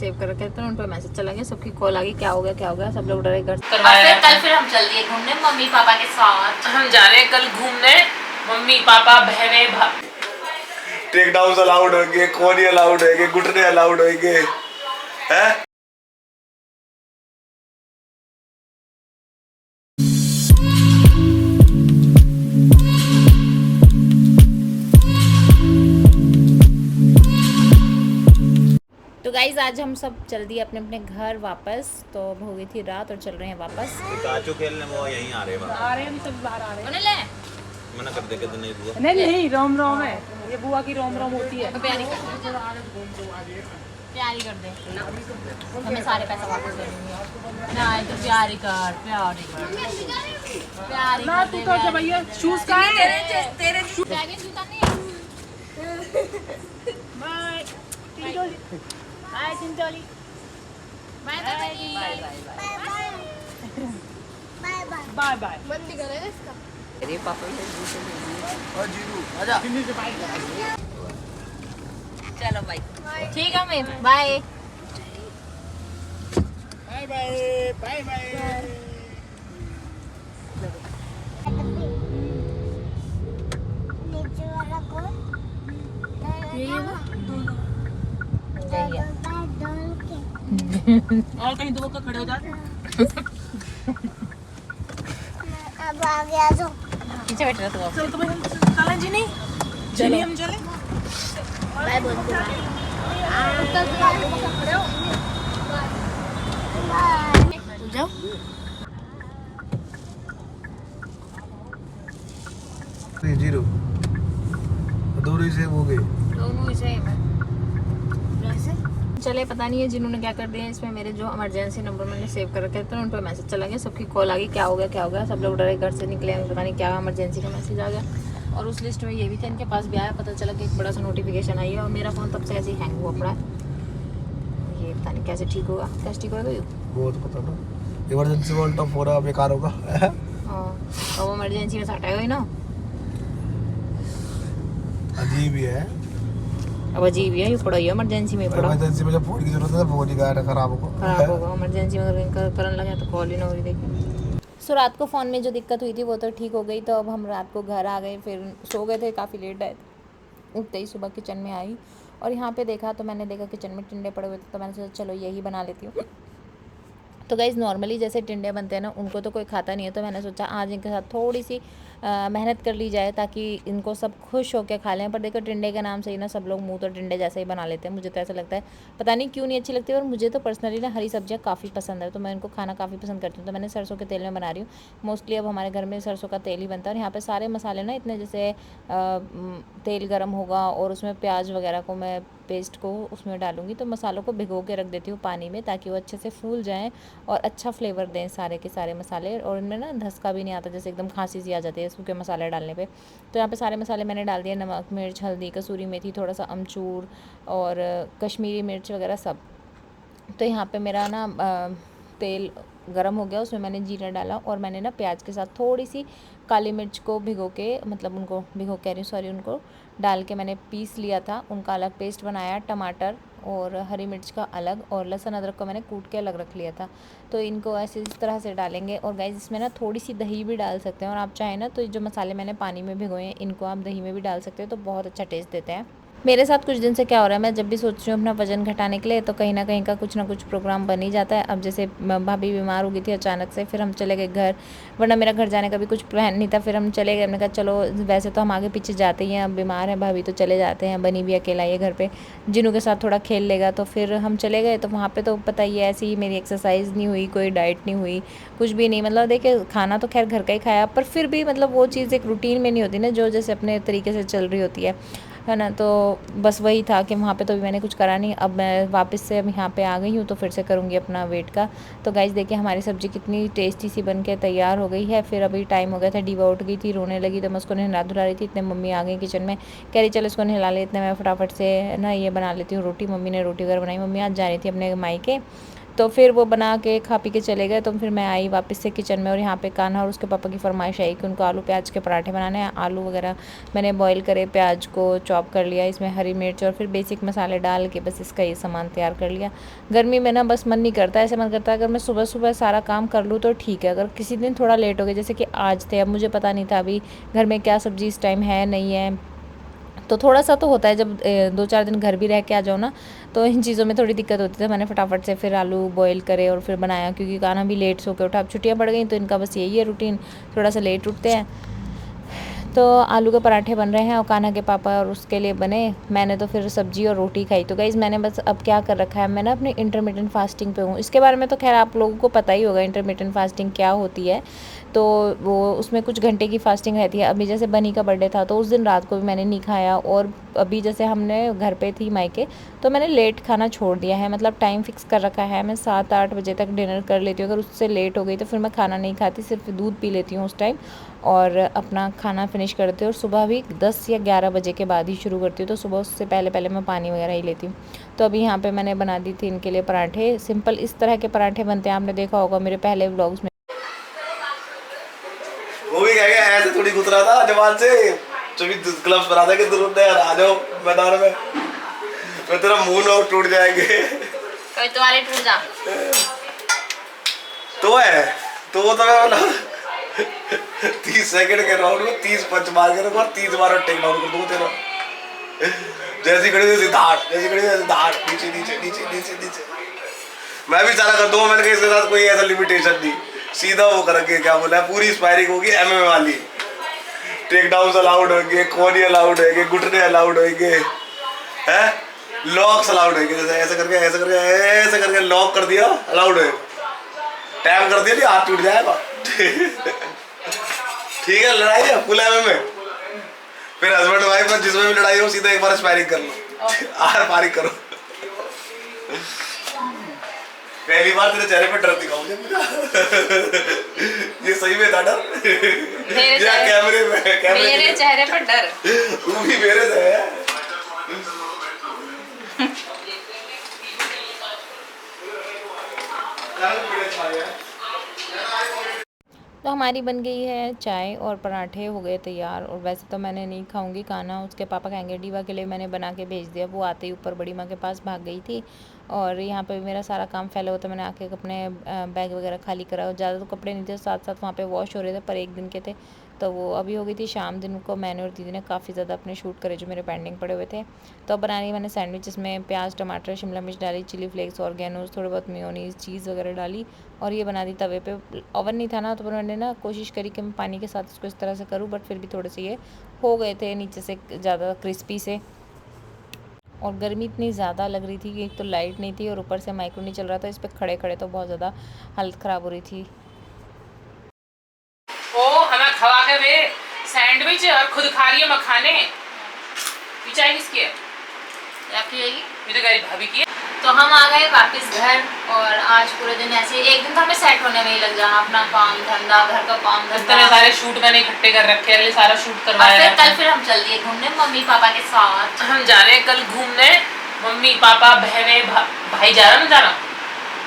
Save कर रखे थे, उन पर मैसेज चला गया, सबकी कॉल आ गई, क्या हो गया, सब लोग डरे घर से। कल फिर हम चल दिए घूमने मम्मी पापा के साथ। हम जा रहे हैं कल घूमने, मम्मी पापा बहने टेक डाउन अलाउड होंगे, कोनी अलाउड होंगे, घुटने अलाउड होंगे हैं। तो गाइज आज हम सब चल दिए अपने अपने घर वापस, तो अब हो गई थी रात और चल रहे हैं वापस। काचू खेलने वो यहीं आ रहे हैं, हम सब बाहर आ रहे हैं। ले मना कर दे के नहीं बुआ। नहीं रोम रोम है, ये बुआ की रोम रोम होती है। प्यारी कर दे, हमें सारे पैसे वापस दे देंगे ना, तो प्यारी ना तू तो जब भैया शूज का है तेरे जूता नहीं है। Bye bye Chincholi, bye bye bye. अरे पापा चलो भाई, ठीक है मैं bye bye bye bye bye. और कहीं दो खड़े हो जाते। अब आ गया तो पीछे बैठ रहा तू अब। चलो तो भाई चलें जी, नहीं चलिए हम चलें। बाय बोलते हैं आप तो खड़े हो जाओ। नहीं जीरो दोनों ही सेम हो गए, दोनों ही सेम है। चले पता नहीं है जिन्होंने क्या कर दिया, इसमें मेरे जो इमरजेंसी नंबर मैंने सेव कर रखे थे उन पर मैसेज चला गया, सबकी कॉल आ गई, क्या हो गया, सब लोग डरे घर से निकले, पता नहीं क्या इमरजेंसी का मैसेज आ गया। और उस लिस्ट में ये भी था, इनके पास भी आया, पता चला कि एक बड़ा सा नोटिफिकेशन आई है और मेरा फ़ोन तब से ऐसे ही हैंग हुआ पड़ा है। ये पता नहीं कैसे ठीक होगा, कैसे ठीक होगा बहुत पता ना, इमरजेंसी वॉल्ट ऑफ हो रहा बेकार होगा। हाँ और वो इमरजेंसी में हटाएगा ही ना, अजीब ही है, अब अजीब है, ये पड़ा ही इमरजेंसी में पड़ा, इमरजेंसी में जब फोन की जरूरत है फोन ही खराब होगा, इमरजेंसी में अगर करने लगे तो कॉल ही ना हो रही। देखिए सो रात को फ़ोन में जो दिक्कत हुई थी वो तो ठीक हो गई, तो अब हम रात को घर आ गए, फिर सो गए थे, काफ़ी लेट आए, उठते ही सुबह किचन में आई और यहाँ पे देखा तो मैंने देखा किचन में टिंडे पड़े हुए थे, तो मैंने सोचा चलो यही बना लेती हूँ। तो गाइज़ नॉर्मली जैसे टिंडे बनते हैं ना, उनको तो कोई खाता नहीं है, तो मैंने सोचा आज इनके साथ थोड़ी सी मेहनत कर ली जाए ताकि इनको सब खुश होकर खा लें। पर देखो टिंडे के नाम से ही ना सब लोग मुंह तो टिंडे जैसे ही बना लेते हैं, मुझे तो ऐसा लगता है पता नहीं क्यों नहीं अच्छी लगती है। और मुझे तो पर्सनली ना हरी सब्जियाँ काफ़ी पसंद है, तो मैं इनको खाना काफ़ी पसंद करती हूँ। तो मैंने सरसों के तेल में बना रही हूँ, मोस्टली अब हमारे घर में सरसों का तेल ही बनता है। और यहाँ पर सारे मसाले ना इतने, जैसे तेल गर्म होगा और उसमें प्याज वगैरह को मैं पेस्ट को उसमें डालूंगी, तो मसालों को भिगो के रख देती हूँ पानी में ताकि वो अच्छे से फूल जाएं और अच्छा फ्लेवर दें सारे के सारे मसाले, और इनमें ना धसका भी नहीं आता, जैसे एकदम खांसी सी आ जाती है सूखे मसाले डालने पे। तो यहाँ पे सारे मसाले मैंने डाल दिए, नमक, मिर्च, हल्दी, कसूरी मेथी, थोड़ा सा अमचूर और कश्मीरी मिर्च वगैरह सब। तो यहाँ पे मेरा ना तेल गरम हो गया, उसमें मैंने जीरा डाला और मैंने ना प्याज के साथ थोड़ी सी काली मिर्च को भिगो के, मतलब उनको भिगो कह रही हूँ सॉरी, उनको डाल के मैंने पीस लिया था, उनका अलग पेस्ट बनाया, टमाटर और हरी मिर्च का अलग, और लहसुन अदरक को मैंने कूट के अलग रख लिया था। तो इनको ऐसे इस तरह से डालेंगे। और गाइस इसमें ना थोड़ी सी दही भी डाल सकते हैं, और आप चाहें ना तो जो मसाले मैंने पानी में भिगोए हैं इनको आप दही में भी डाल सकते हैं, तो बहुत अच्छा टेस्ट देते हैं। मेरे साथ कुछ दिन से क्या हो रहा है, मैं जब भी सोच रही हूँ अपना वजन घटाने के लिए तो कहीं ना कहीं का कुछ ना कुछ प्रोग्राम बन ही जाता है। अब जैसे भाभी बीमार हो गई थी अचानक से, फिर हम चले गए घर, वरना मेरा घर जाने का भी कुछ प्लान नहीं था। फिर हम चले गए, हमने कहा चलो वैसे तो हम आगे पीछे जाते ही हैं, अब बीमार है भाभी तो चले जाते हैं, बनी भी अकेला ये घर पे, जिनों के साथ थोड़ा खेल लेगा। तो फिर हम चले गए, तो वहाँ पर तो पता ही है ऐसी ही मेरी एक्सरसाइज नहीं हुई, कोई डाइट नहीं हुई, कुछ भी नहीं। मतलब देखिए खाना तो खैर घर का ही खाया, पर फिर भी मतलब वो चीज़ एक रूटीन में नहीं होती ना, जो जैसे अपने तरीके से चल रही होती है ना। तो बस वही था कि वहाँ पे तो भी मैंने कुछ करा नहीं। अब मैं वापस से अब यहाँ पे आ गई हूँ, तो फिर से करूँगी अपना वेट का। तो गाइस देखिए हमारी सब्ज़ी कितनी टेस्टी सी बन के तैयार हो गई है। फिर अभी टाइम हो गया था, डीवा उठ गई थी, रोने लगी, तो मैं उसको नहला धुला रही थी, इतने मम्मी आ गई किचन में, कह रही चलो इसको नहला ले, इतने मैं फटाफट से ना ये बना लेती हूँ रोटी। मम्मी ने रोटी वगैरह बनाई, मम्मी आज जा रही थी अपने मायके, तो फिर वो बना के खा पी के चले गए। तो फिर मैं आई वापस से किचन में और यहाँ पे कान्हा और उसके पापा की फरमाइश आई कि उनको आलू प्याज के पराठे बनाने हैं। आलू वगैरह मैंने बॉईल करे, प्याज को चॉप कर लिया, इसमें हरी मिर्च और फिर बेसिक मसाले डाल के बस इसका ये सामान तैयार कर लिया। गर्मी में ना बस मन नहीं करता, ऐसे मन करता है अगर मैं सुबह सुबह सारा काम कर लूँ तो ठीक है, अगर किसी दिन थोड़ा लेट हो गया जैसे कि आज थे, अब मुझे पता नहीं था अभी घर में क्या सब्ज़ी इस टाइम है नहीं है, तो थोड़ा सा तो होता है जब 2-4 दिन घर भी रह के आ जाओ ना, तो इन चीज़ों में थोड़ी दिक्कत होती है। तो मैंने फटाफट से फिर आलू बॉईल करे और फिर बनाया, क्योंकि कान्हा भी लेट सो के उठा, अब छुट्टियाँ पड़ गई तो इनका बस यही है रूटीन, थोड़ा सा लेट उठते हैं। तो आलू के पराठे बन रहे हैं और कान्हा के पापा और उसके लिए बने, मैंने तो फिर सब्जी और रोटी खाई। तो गाइज़ मैंने बस अब क्या कर रखा है, मैं ना अपनी इंटरमिटेंट फास्टिंग पे हूँ। इसके बारे में तो खैर आप लोगों को पता ही होगा इंटरमिटेंट फास्टिंग क्या होती है। तो वो उसमें कुछ घंटे की फास्टिंग रहती है। अभी जैसे बनी का बर्थडे था तो उस दिन रात को भी मैंने नहीं खाया, और अभी जैसे हमने घर पे थी मायके तो मैंने लेट खाना छोड़ दिया है, मतलब टाइम फिक्स कर रखा है, मैं 7-8 बजे तक डिनर कर लेती हूँ। अगर उससे लेट हो गई तो फिर मैं खाना नहीं खाती, सिर्फ दूध पी लेती हूँ उस टाइम और अपना खाना फिनिश करती हूँ। और सुबह भी 10 या 11 बजे के बाद ही शुरू करती हूँ, तो सुबह उससे पहले पहले मैं पानी वगैरह ही लेती हूँ। तो अभी यहाँ पे मैंने बना दी थी इनके लिए पराठे, सिंपल इस तरह के पराठे बनते हैं, आपने देखा होगा मेरे पहले व्लॉग्स में। वो भी कहेंगे ऐसे थोड़ी गुजरा था जवान से, चुभी ग्लव्स बना था कि तुरंत आ जाओ मैदान में, फिर तेरा मुंह ना टूट जाएंगे। कभी तुम्हारे टूट जा तो है तो वो तो मैं बोला 30 सेकंड के राउंड में 30 पंच मार के और 30 बार टेक डाउन कर दूंगा तेरा। जैसी खड़ी थी सिद्धार्थ, जैसी खड़ी थी सिद्धार्थ, नीचे नीचे नीचे नीचे नीचे मैं भी सारा कर दूंगा। मैंने कहा इसके साथ कोई ऐसा लिमिटेशन नहीं, सीधा वो करके क्या बोला है, पूरी स्पायरिंग होगी एमएमए वाली, टेक डाउन अलाउड होंगे, कोनी अलाउड होंगे, घुटने अलाउड होंगे, हैं लॉक्स अलाउड होंगे, जैसे ऐसे करके ऐसे करके ऐसे करके लॉक कर दिया अलाउड है, टैप कर दिया नहीं हाथ टूट जाएगा। ठीक है लड़ाई है फुल एमएमए, फिर हस्बैंड वाइफ में जिसमें भी लड़ाई हो सीधा एक बार स्पायरिंग कर लो, आर पारिंग करो। पहली बार तेरे चेहरे पे डर दिखा मुझे। ये सही में था डर या कैमरे में? मेरे चेहरे पर डर तू भी मेरे से है। तो हमारी बन गई है चाय और पराठे हो गए तैयार। और वैसे तो मैंने नहीं खाऊंगी, खाना उसके पापा खाएंगे, डीवा के लिए मैंने बना के भेज दिया, वो आते ही ऊपर बड़ी माँ के पास भाग गई थी। और यहाँ पे मेरा सारा काम फैला हुआ था, मैंने आके अपने बैग वगैरह खाली करा, और ज़्यादा तो कपड़े नहीं थे, साथ साथ वहाँ पे वॉश हो रहे थे, पर एक दिन के थे। तो वो अभी हो गई थी शाम, दिन को मैंने और दीदी ने काफ़ी ज़्यादा अपने शूट करे जो मेरे पेंडिंग पड़े हुए थे। तो अब बनानी मैंने सैंडविच, इसमें प्याज टमाटर शिमला मिर्च डाली, चिली फ्लेक्स ऑर्गेनोज, थोड़े बहुत मेयोनीज चीज़ वगैरह डाली और ये बना दी तवे पे। ओवन नहीं था ना तो मैंने ना कोशिश करी कि मैं पानी के साथ इसको इस तरह से करूँ, बट फिर भी थोड़े से ये हो गए थे नीचे से ज़्यादा क्रिस्पी से। और गर्मी इतनी ज़्यादा लग रही थी कि एक तो लाइट नहीं थी और ऊपर से माइक्रो नहीं चल रहा था, इस पर खड़े खड़े तो बहुत ज़्यादा हालत ख़राब हो रही थी। ओ हमें खवा के वे सैंडविच और खुद खा रही है मखाने। चाय किसकी है? आपकी जाएगी? ये तो गरीब भाभी की है। तो हम आ गए वापस घर और आज पूरे दिन ऐसे एक दिन तो हमें सेट होने में ही लग जाना, अपना काम धंधा घर का काम धंधा, इतने सारे शूट मैंने इकट्ठे कर रखे हैं, सारा शूट और करवाया फिर है। कल फिर हम चल दिए घूमने मम्मी पापा के साथ। हम जा रहे हैं कल घूमने, मम्मी पापा बहनें भाई जा रहा ना जाना,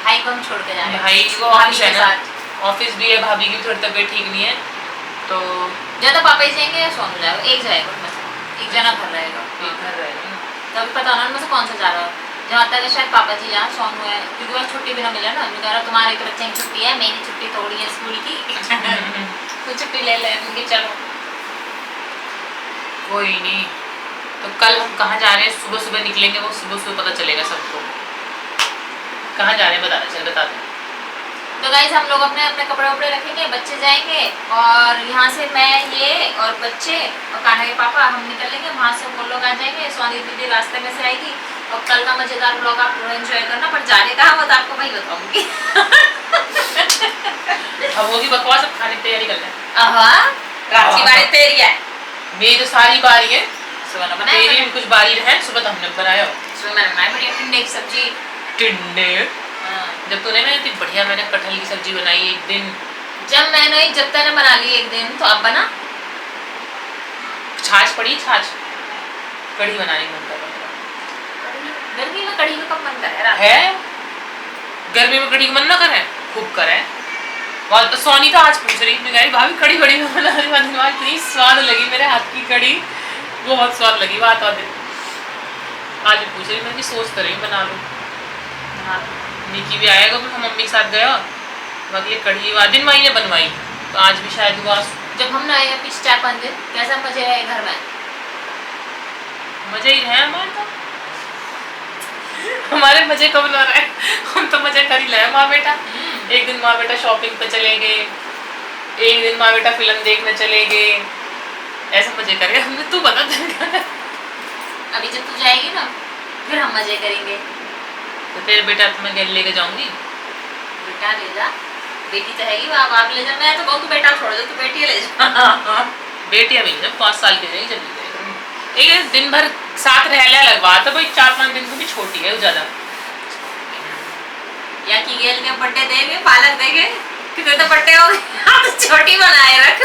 भाई को हम छोड़ के जा रहे हैं, भाई को भाभी ऑफिस के है ना, साथ। ऑफिस भी है, भाभी की थोड़ी तबीयत ठीक नहीं है तो या तो पापा ही जाएंगे या सोनू जाएगा, एक जाएगा उनमें से, एक जना घर रहेगा। एक घर रहेगा ना। तो अभी पता ना उनमें से कौन सा जा रहा है, जहाँ तक शायद पापा जी जहाँ सोनू है, क्योंकि वह छुट्टी भी ना मिला ना, कह रहा तुम्हारे के बच्चे की छुट्टी है, मेरी छुट्टी थोड़ी है स्कूल की, तो छुट्टी ले लेंगे चलो। कोई नहीं, तो कल हम कहाँ जा रहे हैं, सुबह सुबह निकलेंगे, वो सुबह सुबह पता चलेगा सबको कहाँ जा रहे हैं, बता दो। तो गाइस हम लोग अपने अपने कपड़े वपड़े रखेंगे, बच्चे जाएंगे और यहाँ से मैं ये और बच्चे और कान्हा के पापा हम निकलेंगे, वहाँ से वो लोग आ जाएंगे, स्वाति दीदी रास्ते में से आएगी। और कल का मजेदार ब्लॉग आप लोग एंजॉय करना, पर जाने का वो तो आपको मैं ही बताऊंगी। अब होगी बकवास, अब खाने की तैयारी कर लें। रात की बारी तेरी है, मेरी तो सारी बारी है, सुबह बनाया तेरी भी कुछ बारी है, सुबह तो हमने बनाया, सुबह मैंने बनाई बढ़िया टिंडे की सब्जी। टिंडे जब तूने ना इतनी बढ़िया मैंने कटहल की सब्जी बनाई एक दिन, जब तैने बना ली एक दिन तो अब बना छाछ पड़ी, छाछ कढ़ी बनाने का मन कर रहा गर्मी में कढ़ी का कब मन कर रहा है, गर्मी में कड़ी का मन ना करे, खूब करे। और तो सोनी तो आज पूछ रही, मैं कह रही भाभी कड़ी बड़ी बना रही, इतनी स्वाद लगी मेरे हाथ की कड़ी, बहुत स्वाद लगी बात। और आज भी पूछ रही, मैं सोच तो रही बना लूँ। हाँ निकी भी आएगा, मैं मम्मी के साथ गया, बाकी ये कड़ी दिन माई ने बनवाई, तो आज भी शायद हुआ। जब हम ना आए पिछले 4-5 दिन कैसा मजे आए घर में, मजे ही रहे हमारे तो। हमारे मजे कब ना रहे, हम तो मजे कर ही रहे माँ बेटा। एक दिन माँ बेटा शॉपिंग पे चले गए, एक दिन माँ बेटा फिल्म देखने चले गए, ऐसे मजे करें हमने। तू बता अभी जब तू जाएगी ना फिर हम मजे करेंगे। तो तेरे बेटा तुम्हें गैल लेके जाऊंगी। बेटा ले जा, बेटी तो हैगी, बाप ले जा। मैं तो कहूँ तू बेटा छोड़ दे, तू बेटी ले जा। बेटिया भी जब 5 साल की रहेगी जब एक दिन भर साथ रह लिया लगवा तो भाई 4-5 दिन को भी छोटी है ज्यादा। या की गेल के बर्थडे देंगे, पालक देंगे, कितने तो बर्थडे हो गए, तो छोटी बनाए रख।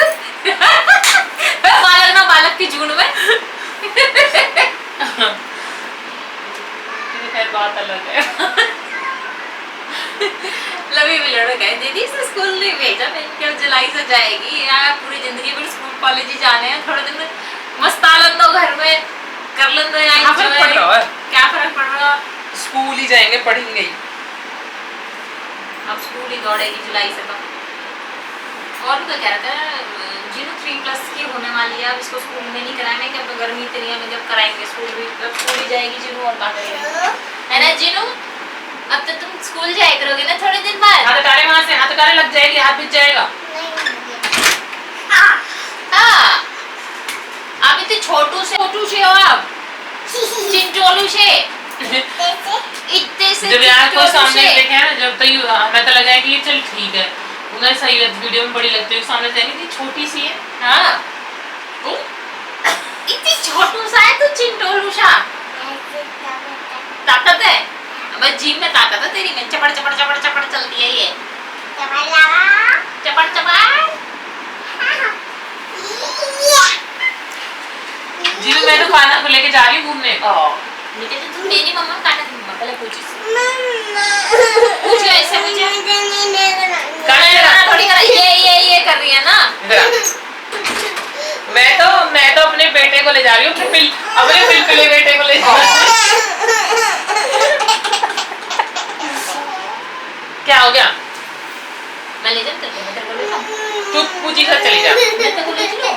पालक ना पालक की जून में। खैर बात अलग है। लवी भी लड़ गए, दीदी से स्कूल नहीं भेजा, मैं क्या जुलाई से जाएगी यार, पूरी जिंदगी भर स्कूल कॉलेज ही जाने हैं, थोड़े दिन मस्ता लन दो घर में, कर लन दो यार। क्या फर्क पड़ रहा है? क्या फर्क पड़ रहा है? स्कूल ही जाएंगे, पढ़ेंगे ही। अब स्कूल ही दौड़ेगी जुलाई से तो। और तो क्या रहता है, जिन्हों 3+ की होने वाली है, अब इसको स्कूल में नहीं कराएंगे कि अब गर्मी इतनी है, जब कराएंगे स्कूल भी, जब स्कूल ही जाएगी जिन्हों, और क्या करेगी, है ना जिन्हों। अब तो तुम स्कूल जाया करोगे ना थोड़े दिन बाद। हाथ हटारे वहां से, हाथ हटारे लग जाएगी, हाथ बिच जाएगा। हाँ आप इतने छोटू से हो आप, चिंटोलू से, इतने से जब यार कोई सामने से। देखे ना, जब तक हमें तो लगा कि ये चल ठीक है, उन्हें सही है, वीडियो में बड़ी लगती है, सामने जाएंगे छोटी सी है। हाँ इतनी छोटू सा है तू, चिंटोलू सा। ताकत है, अब जिम में ताकत है तेरी में, चपड़ चपड़ चपड़ चपड़ चलती है ये, चपड़ चपड़। जी मैं तो खाना को लेके जा रही हूँ घूमने। नीचे तो तुम मेरी मम्मा काटा थी, मम्मा पहले पूछ ऐसे मुझे थोड़ी करा, ये कर रही है ना। मैं तो अपने बेटे को ले जा रही हूँ, अपने पिलपिले बेटे को ले जा रही हूँ। क्या हो गया? मैं ले जाऊँ तेरे को ले जाऊँ, तू पूजी साथ चली जा। मैं तेरे को ले चलूँ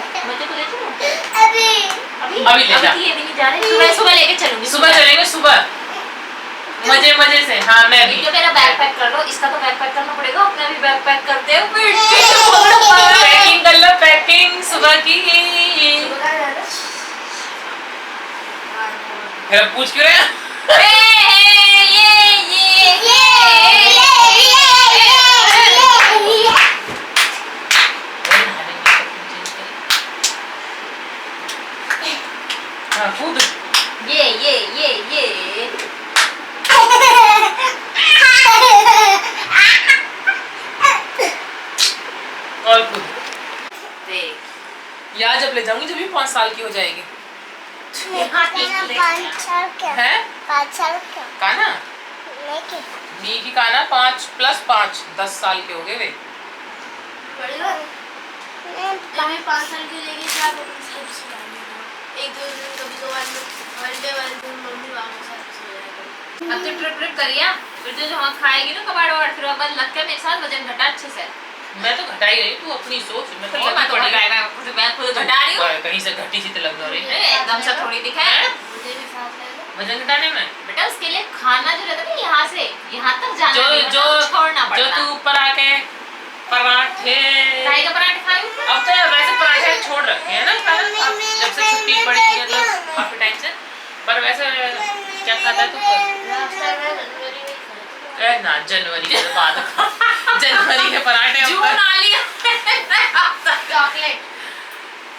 अभी ले जा। ये भी नहीं जा रहे, सुबह लेके चलूंगी, सुबह चलेंगे, सुबह मजे से। हाँ मैं भी। जो मेरा बैग पैक कर लो, इसका तो बैग पैक करना पड़ेगा, अपना भी बैग पैक करते हो। पैकिंग कर लो, पैकिंग सुबह की। फिर पूछ क्यों रहे? कूद। ये और कूद। देख यार जब ले जाऊंगी जब भी 5 साल की हो जाएगी। है काना नी की काना 5 + 5 10 साल के हो गए वे। 5 साल की लेके क्या एक दो दिन कभी कभार हॉलिडे मम्मी पापा के साथ सो जाएगा। अब तो ट्रिप करिया, फिर तो जहाँ खाएगी ना कबाड़ वाड़, फिर अब लग के मेरे साथ वजन घटा अच्छे से। मैं तो घटा ही रही, तू अपनी सोच। मैं तो मैं तो मैं खुद घटा रही हूँ, कहीं से घटी सी तो लग रही है एकदम से थोड़ी दिखाए मुझे भी साथ ले लो। वजन घटाने में। बेटा उसके लिए खाना जो रहता है ना, यहाँ से यहाँ तक जाना जो नहीं, जो छोड़ना जो पड़ता। तू ऊपर आके पराठे, काहे का पराठे खाई? अब तो वैसे पराठे छोड़ रखे हैं ना खाना, अब जब से छुट्टी पड़ी मतलब काफी टाइम से। पर वैसे क्या खाता है तू? ना जनवरी के बाद जनवरी के पराठे जून आ लिया चॉकलेट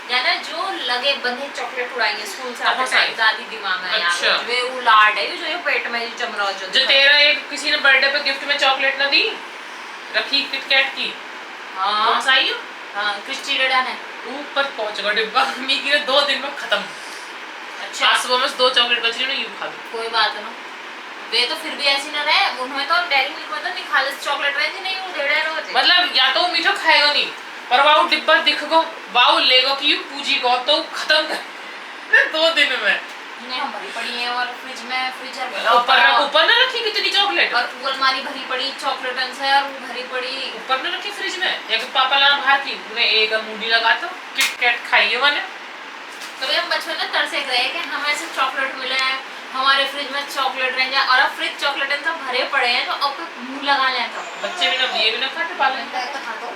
जाना, जो लगे बंधे चॉकलेट उड़ाएंगे स्कूल से आते टाइम, दादी दिमाग में अच्छा। यार वे वो लाड है जो ये पेट में चमड़ा जो तेरा एक किसी ने बर्थडे पे गिफ्ट में चॉकलेट ना दी रखी किटकैट की। हाँ कौन सा आई हो? हाँ क्रिस्टी रेडा ने ऊपर पहुंच गया डिब्बा, मम्मी की 2 दिन में खत्म। अच्छा आज सुबह में 2 चॉकलेट बच रही ना, यूं खा लो। कोई बात ना, वे तो फिर भी ऐसी ना रहे, उन्होंने तो डेयरी मिल्क में तो नहीं खालिस चॉकलेट रेंज नहीं उधेड़े रोज मतलब या तो मीठो खाएगा नहीं पर वाउ डिब्बा दिख गो वाउ लेगो कि पूजी गो तो खत्म कर 2 दिन में नहीं हम भरी पड़ी है और फ्रिज में फ्रीजर ऊपर ना रखी कितनी चॉकलेट और वो अलमारी भरी पड़ी चॉकलेटन से और वो भरी पड़ी ऊपर ना रखी फ्रिज में एक पापा ला बाहर की मैं एक मूडी लगा तो किटकैट खाइए मैंने कभी हम बचपन में तरसे रहे कि हमें ऐसे चॉकलेट मिले हैं हमारे फ्रिज में चॉकलेट रहेंगे और अब फ्रिज चॉकलेट सब भरे पड़े हैं तो अब मुंह लगा लें तो बच्चे भी ना ये भी ना खाते पाले तो खा दो